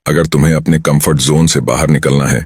अगर तुम्हें अपने कंफर्ट जोन से बाहर निकलना है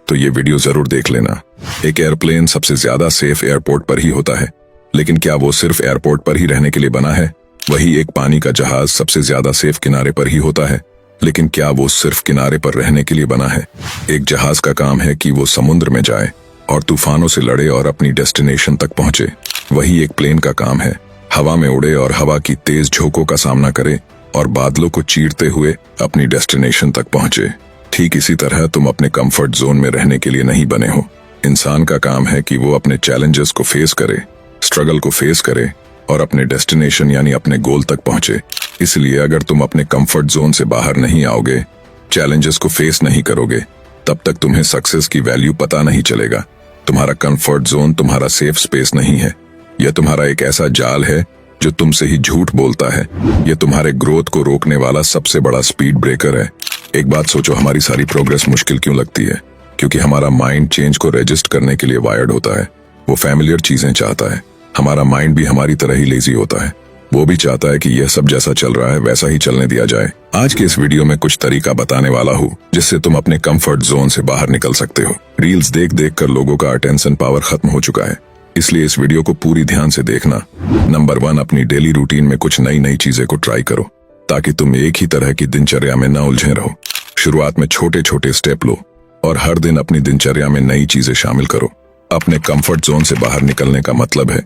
तो ये वीडियो जरूर देख लेना। एक एयरप्लेन सबसे ज्यादा सेफ एयरपोर्ट पर ही होता है, लेकिन क्या वो सिर्फ एयरपोर्ट पर ही रहने के लिए बना है? वही एक पानी का जहाज सबसे ज्यादा सेफ किनारे पर ही होता है, लेकिन क्या वो सिर्फ किनारे पर रहने के लिए बना है? एक जहाज का काम है कि वो समुद्र में जाए और तूफानों से लड़े और अपनी डेस्टिनेशन तक पहुंचे। वही एक प्लेन का काम है हवा में उड़े और हवा की तेज झोंकों का सामना करे और बादलों को चीरते हुए अपनी डेस्टिनेशन तक पहुंचे। ठीक इसी तरह तुम अपने कंफर्ट जोन में रहने के लिए नहीं बने हो। इंसान का काम है कि वो अपने चैलेंजेस को फेस करे, स्ट्रगल को फेस करे और अपने डेस्टिनेशन यानी अपने गोल तक पहुंचे। इसलिए अगर तुम अपने कंफर्ट जोन से बाहर नहीं आओगे, चैलेंजेस को फेस नहीं करोगे, तब तक तुम्हें सक्सेस की वैल्यू पता नहीं चलेगा। तुम्हारा कंफर्ट जोन तुम्हारा सेफ स्पेस नहीं है। यह तुम्हारा एक ऐसा जाल है जो तुमसे ही झूठ बोलता है। यह तुम्हारे ग्रोथ को रोकने वाला सबसे बड़ा स्पीड ब्रेकर है। एक बात सोचो, हमारी सारी प्रोग्रेस मुश्किल क्यों लगती है? क्योंकि हमारा माइंड चेंज को रजिस्ट करने के लिए वायर्ड होता है। वो फैमिलियर चीजें चाहता है। हमारा माइंड भी हमारी तरह ही लेजी होता है। वो भी चाहता है कि यह सब जैसा चल रहा है वैसा ही चलने दिया जाए। आज के इस वीडियो में कुछ तरीका बताने वाला हूँ जिससे तुम अपने कंफर्ट जोन से बाहर निकल सकते हो। रील्स देख देख कर लोगों का अटेंशन पावर खत्म हो चुका है, इसलिए इस वीडियो को पूरी ध्यान से देखना। नंबर 1, अपनी डेली रूटीन में कुछ नई नई चीजें को ट्राई करो ताकि तुम एक ही तरह की दिनचर्या में न उलझे रहो। शुरुआत में छोटे छोटे स्टेप लो और हर दिन अपनी दिनचर्या में नई चीजें शामिल करो। अपने कंफर्ट जोन से बाहर निकलने का मतलब है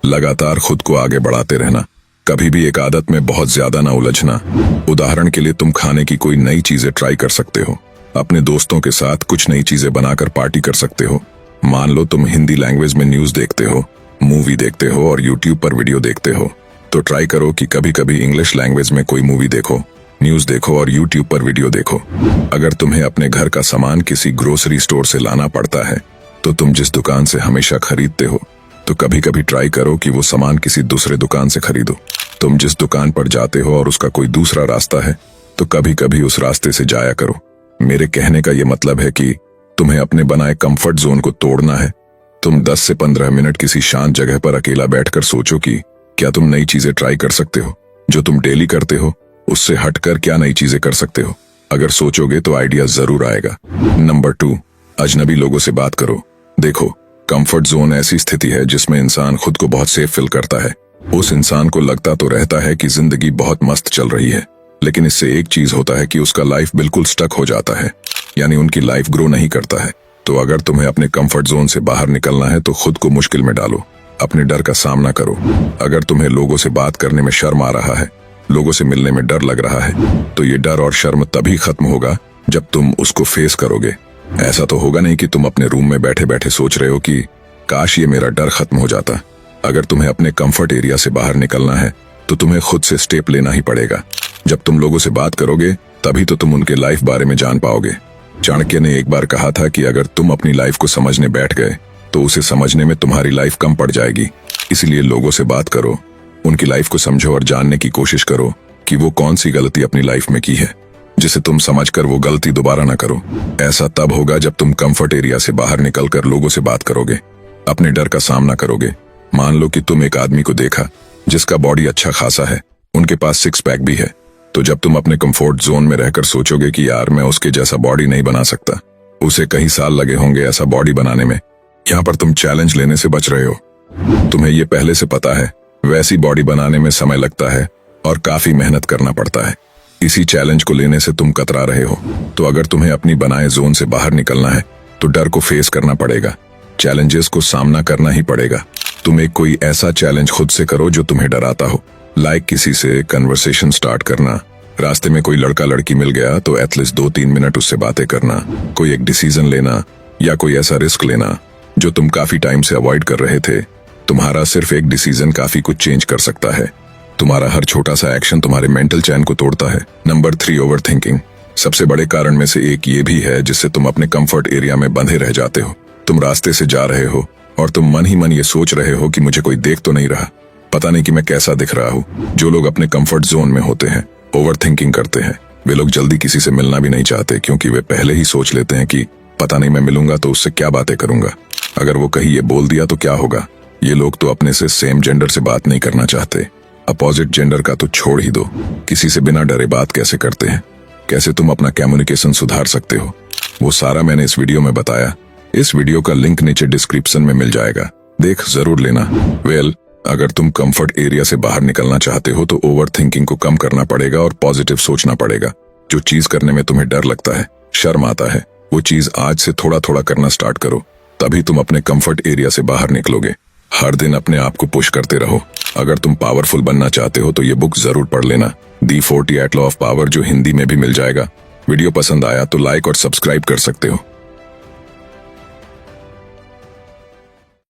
लगातार खुद को आगे बढ़ाते रहना, कभी भी एक आदत में बहुत ज्यादा ना उलझना। उदाहरण के लिए तुम खाने की कोई नई चीजें ट्राई कर सकते हो, अपने दोस्तों के साथ कुछ नई चीजें बनाकर पार्टी कर सकते हो। मान लो तुम हिंदी लैंग्वेज में न्यूज देखते हो, मूवी देखते हो और यूट्यूब पर वीडियो देखते हो, तो ट्राई करो कि कभी कभी इंग्लिश लैंग्वेज में कोई मूवी देखो, न्यूज देखो और यूट्यूब पर वीडियो देखो। अगर तुम्हें अपने घर का सामान किसी ग्रोसरी स्टोर से लाना पड़ता है तो तुम जिस दुकान से हमेशा खरीदते हो, तो कभी कभी ट्राई करो कि वो सामान किसी दूसरे दुकान से खरीदो। तुम जिस दुकान पर जाते हो और उसका कोई दूसरा रास्ता है, तो कभी कभी उस रास्ते से जाया करो। मेरे कहने का ये मतलब है कि तुम्हें अपने बनाए कंफर्ट जोन को तोड़ना है। तुम 10 से 15 मिनट किसी शांत जगह पर अकेला बैठकर सोचो कि क्या तुम नई चीजें ट्राई कर सकते हो। जो तुम डेली करते हो उससे हटकर क्या नई चीजें कर सकते हो। अगर सोचोगे तो आइडिया जरूर आएगा। नंबर 2, अजनबी लोगों से बात करो। देखो, कंफर्ट जोन ऐसी स्थिति है जिसमें इंसान खुद को बहुत सेफ फील करता है। उस इंसान को लगता तो रहता है कि जिंदगी बहुत मस्त चल रही है, लेकिन इससे एक चीज होता है कि उसका लाइफ बिल्कुल स्टक हो जाता है, यानी उनकी लाइफ ग्रो नहीं करता है। तो अगर तुम्हें अपने कंफर्ट जोन से बाहर निकलना है तो खुद को मुश्किल में डालो, अपने डर का सामना करो। अगर तुम्हें लोगों से बात करने में शर्म आ रहा है, लोगों से मिलने में डर लग रहा है, तो ये डर और शर्म तभी खत्म होगा जब तुम उसको फेस करोगे। ऐसा तो होगा नहीं कि तुम अपने रूम में बैठे बैठे सोच रहे हो कि काश ये मेरा डर खत्म हो जाता। अगर तुम्हें अपने कंफर्ट एरिया से बाहर निकलना है तो तुम्हें खुद से स्टेप लेना ही पड़ेगा। जब तुम लोगों से बात करोगे तभी तो तुम उनके लाइफ बारे में जान पाओगे। चाणक्य ने एक बार कहा था कि अगर तुम अपनी लाइफ को समझने बैठ गए तो उसे समझने में तुम्हारी लाइफ कम पड़ जाएगी। इसलिए लोगों से बात करो, उनकी लाइफ को समझो और जानने की कोशिश करो कि वो कौन सी गलती अपनी लाइफ में की है जिसे तुम समझकर वो गलती दोबारा ना करो। ऐसा तब होगा जब तुम कंफर्ट एरिया से बाहर निकलकर लोगों से बात करोगे, अपने डर का सामना करोगे। मान लो कि तुम एक आदमी को देखा जिसका बॉडी अच्छा खासा है, उनके पास 6 पैक भी है, तो जब तुम अपने कंफर्ट जोन में रहकर सोचोगे कि यार मैं उसके जैसा बॉडी नहीं बना सकता, उसे कई साल लगे होंगे ऐसा बॉडी बनाने में, यहाँ पर तुम चैलेंज लेने से बच रहे हो। तुम्हें ये पहले से पता है वैसी बॉडी बनाने में समय लगता है और काफी मेहनत करना पड़ता है। इसी चैलेंज को लेने से तुम कतरा रहे हो। तो अगर तुम्हें अपनी बनाए जोन से बाहर निकलना है तो डर को फेस करना पड़ेगा, चैलेंजेस को सामना करना ही पड़ेगा। तुम एक कोई ऐसा चैलेंज खुद से करो जो तुम्हें डराता हो, लाइक किसी से कन्वर्सेशन स्टार्ट करना, रास्ते में कोई लड़का लड़की मिल गया तो एटलीस्ट 2-3 मिनट उससे बातें करना, कोई एक डिसीजन लेना या कोई ऐसा रिस्क लेना जो तुम काफी टाइम से अवॉइड कर रहे थे। तुम्हारा सिर्फ एक डिसीजन काफी कुछ चेंज कर सकता है। तुम्हारा हर छोटा सा एक्शन तुम्हारे मेंटल चैन को तोड़ता है। Number 3, over thinking. सबसे बड़े कारण में से एक ये भी है जिससे तुम अपने कंफर्ट एरिया में बंधे रह जाते हो। तुम रास्ते से जा रहे हो और तुम मन ही मन ये सोच रहे हो कि मुझे कोई देख तो नहीं रहा, पता नहीं कि मैं कैसा दिख रहा हूँ। जो लोग अपने कंफर्ट जोन में होते हैं, ओवर थिंकिंग करते हैं, वे लोग जल्दी किसी से मिलना भी नहीं चाहते, क्योंकि वे पहले ही सोच लेते हैं कि पता नहीं मैं मिलूंगा तो उससे क्या बातें करूंगा, अगर वो कहीं ये बोल दिया तो क्या होगा। ये लोग तो अपने से सेम जेंडर से बात नहीं करना चाहते, अपोजिट जेंडर का तो छोड़ ही दो, किसी से बिना डरे बात कैसे करते हैं। कैसे तुम अपना कम्युनिकेशन सुधार सकते हो, वो सारा मैंने इस वीडियो में बताया। इस वीडियो का लिंक नीचे डिस्क्रिप्शन में मिल जाएगा, देख जरूर लेना। अगर तुम कंफर्ट एरिया से बाहर निकलना चाहते हो तो ओवर थिंकिंग को कम करना पड़ेगा और पॉजिटिव सोचना पड़ेगा। जो चीज करने में तुम्हें डर लगता है, शर्म आता है, वो चीज आज से थोड़ा थोड़ा करना स्टार्ट करो, तभी तुम अपने कंफर्ट एरिया से बाहर निकलोगे। हर दिन अपने आप को पुश करते रहो। अगर तुम पावरफुल बनना चाहते हो तो ये बुक जरूर पढ़ लेना, दी 48 लॉ ऑफ पावर, जो हिंदी में भी मिल जाएगा। वीडियो पसंद आया तो लाइक और सब्सक्राइब कर सकते हो।